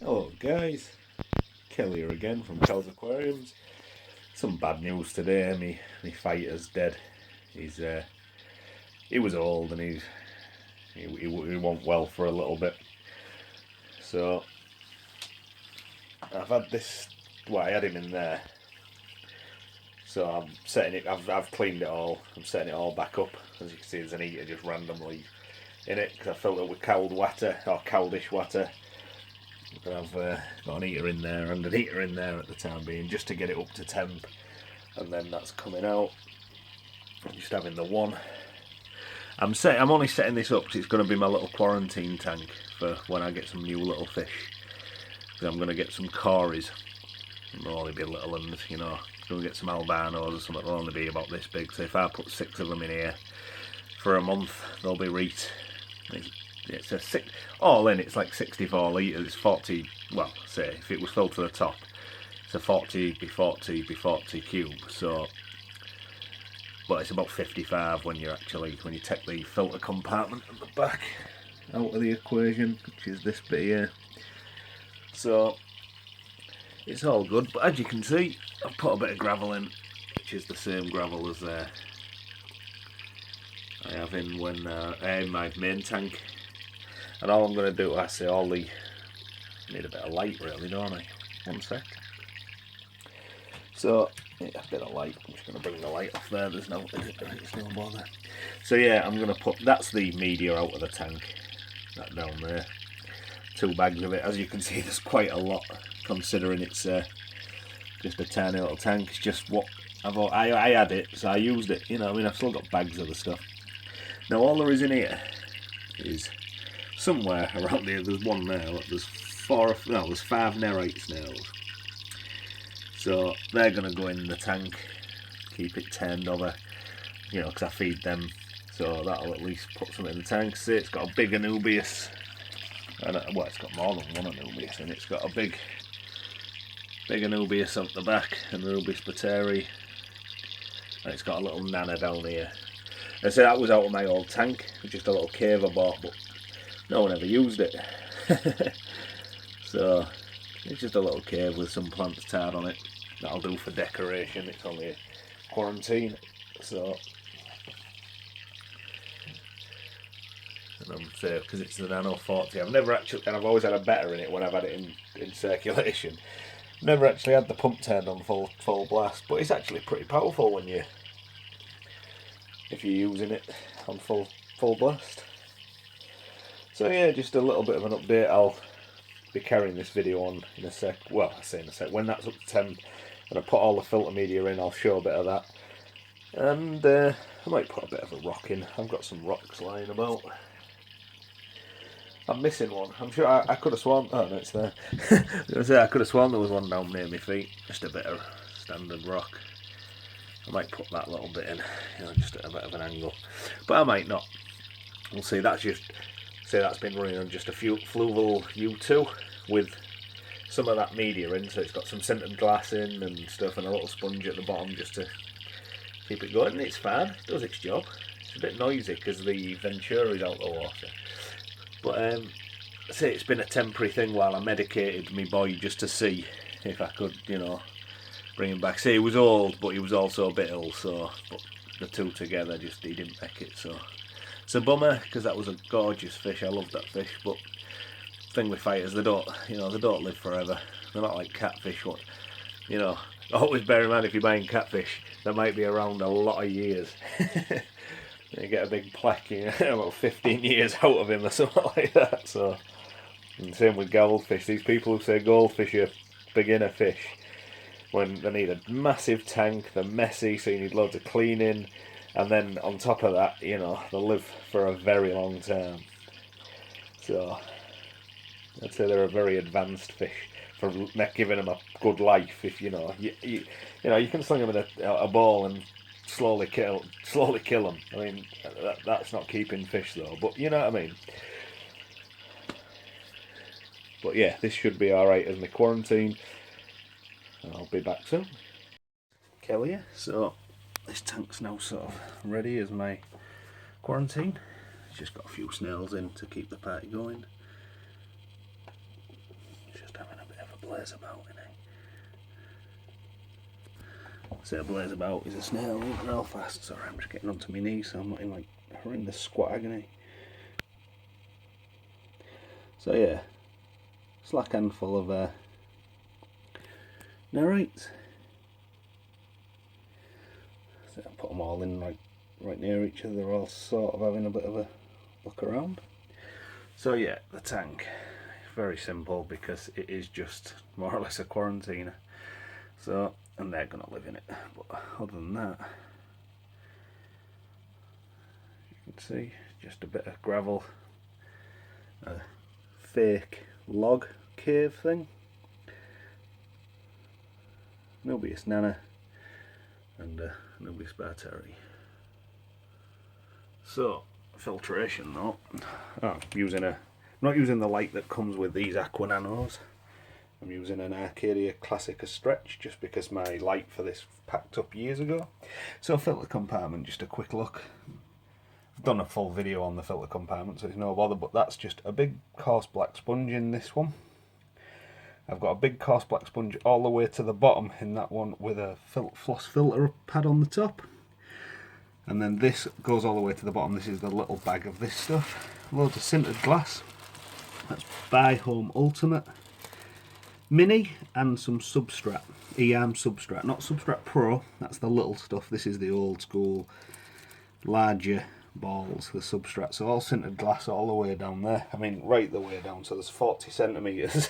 Hello guys, Kelly here again from Kel's Aquariums. Some bad news today. Me fighter's dead. He's he was old and he wasn't well for a little bit. So I've had this. Well, I had him in there. So I'm setting it. I've cleaned it all. I'm setting it all back up. As you can see, there's an eater just randomly in it because I filled it with cold water or coldish water. I've got an heater in there and an heater in there at the time being just to get it up to temp, and then that's coming out. I'm just having the one. I'm only setting this up because it's going to be my little quarantine tank for when I get some new little fish. Because I'm going to get some cories. They'll only be little ones, you know. Going to get some albinos or something. They'll only be about this big. So if I put 6 of them in here for a month, they'll be reet. It's a six, all in. It's like 64 litres. It's 40. Well, say if it was filled to the top, it's a 40 by 40 by 40 cube. So, but it's about 55 when you take the filter compartment at the back out of the equation, which is this bit here. So it's all good. But as you can see, I've put a bit of gravel in, which is the same gravel as I have in when in my main tank. And all I'm going to do, I say all the, need a bit of light really, don't I? One sec. So, yeah, a bit of light. I'm just going to bring the light off there, it's no bother. So yeah, I'm going to put, that's the media out of the tank, that down there. 2 bags of it. As you can see, there's quite a lot, considering it's just a tiny little tank. It's just what I had it, so I used it, you know. I mean, I've still got bags of the stuff. Now all there is in here is somewhere around here. There's one there. Look, there's 5 nerite snails. So they're gonna go in the tank, keep it turned over, you know, because I feed them. So that'll at least put something in the tank. See, it's got a big Anubias, and well, it's got more than one Anubias, and it's got a big Anubias up the back, Anubias pateri, and it's got a little nana down here. And so that was out of my old tank, just a little cave I bought, but no one ever used it. So it's just a little cave with some plants tarred on it. That'll do for decoration. It's only a quarantine, so. And I'm saying because it's the Nano 40. I've never actually, and I've always had a better in it when I've had it in circulation. Never actually had the pump turned on full blast, but it's actually pretty powerful when if you're using it on full blast. So yeah, just a little bit of an update. I'll be carrying this video on in a sec. Well, I say in a sec. When that's up to temp, and I put all the filter media in, I'll show a bit of that. And I might put a bit of a rock in. I've got some rocks lying about. I'm missing one. I'm sure I could have sworn. Oh no, it's there. I could have sworn there was one down near my feet. Just a bit of standard rock. I might put that little bit in, you know, just at a bit of an angle. But I might not. We'll see. That's been running on just a fluval U2 with some of that media in, so it's got some scented glass in and stuff, and a little sponge at the bottom just to keep it going. And it's fine. It does its job. It's a bit noisy because the Ventura's out the water. But say it's been a temporary thing while I medicated me boy just to see if I could, you know, bring him back. See, he was old, but he was also a bit ill, so but the two together he didn't make it. So it's a bummer because that was a gorgeous fish. I love that fish, but the thing with fighters, they don't live forever. They're not like catfish. What, you know, always bear in mind if you're buying catfish, they might be around a lot of years. You get a big plaque, you know, about 15 years out of him or something like that. So, and same with goldfish. These people who say goldfish are beginner fish, when they need a massive tank, they're messy, so you need loads of cleaning, and then on top of that, you know, they'll live for a very long time. So I'd say they're a very advanced fish for giving them a good life. If you know, you can sling them in a ball and slowly kill them. I mean, that's not keeping fish though, but you know what I mean. But yeah, this should be alright as my quarantine. I'll be back soon. Kelly here. So this tank's now sort of ready as my quarantine. It's just got a few snails in to keep the party going. Just blaze about in it. Say a blaze about is a snail real fast. Sorry, I'm just getting onto my knees so I'm not in like horrendous squat agony. So yeah, slack handful of nerites. So I put them all in right near each other. They're all sort of having a bit of a look around. So yeah, the tank, very simple because it is just more or less a quarantiner. So, and they're gonna live in it. But other than that, you can see just a bit of gravel, a fake log cave thing, Nubius nana, and Nubius barteri. So filtration though, I'm not using the light that comes with these Aqua Nanos. I'm using an Arcadia Classica Stretch just because my light for this packed up years ago. So filter compartment, just a quick look. I've done a full video on the filter compartment, so it's no bother, but that's just a big coarse black sponge in this one. I've got a big coarse black sponge all the way to the bottom in that one with a floss filter pad on the top. And then this goes all the way to the bottom. This is the little bag of this stuff. Loads of sintered glass. That's Buy Home Ultimate Mini and some Substrat, EARM Substrat, not Substrat Pro, that's the little stuff. This is the old school, larger balls, the Substrat. So all sintered glass all the way down there. I mean, right the way down, so there's 40 centimetres,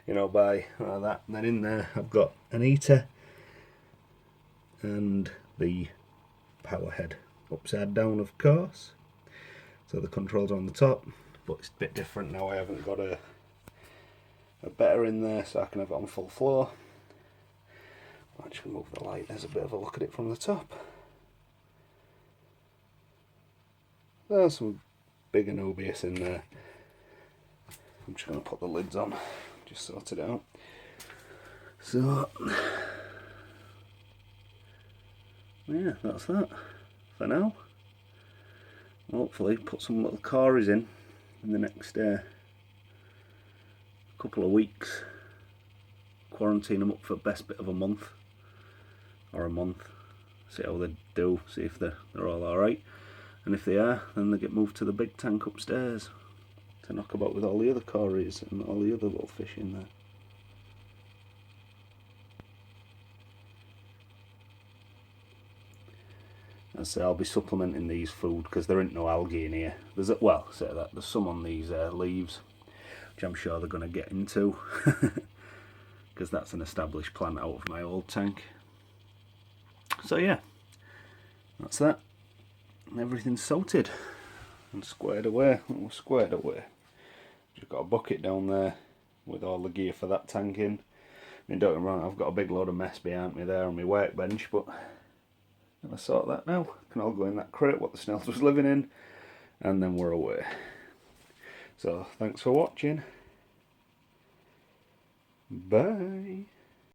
you know, by that. And then in there I've got an heater and the power head, upside down of course. So the controls are on the top, but it's a bit different now. I haven't got a better in there, so I can have it on full floor. I'll actually move the light, there's a bit of a look at it from the top. There's some big Anubius in there. I'm just going to put the lids on, just sort it out. So yeah, that's that for now. Hopefully put some little cories in the next couple of weeks. Quarantine them up for best bit of a month or a month. See how they do, see if they're all alright. And if they are, then they get moved to the big tank upstairs to knock about with all the other cories and all the other little fish in there. As I say, I'll be supplementing these food because there ain't no algae in here. There's there's some on these leaves, which I'm sure they're going to get into because that's an established plant out of my old tank. So yeah, that's that. Everything's salted and squared away. We're squared away. Just got a bucket down there with all the gear for that tank in. I mean, don't get me wrong, I've got a big load of mess behind me there on my workbench, but I'm going to sort that now. Can all go in that crate what the snails was living in, and then we're away. So thanks for watching. Bye.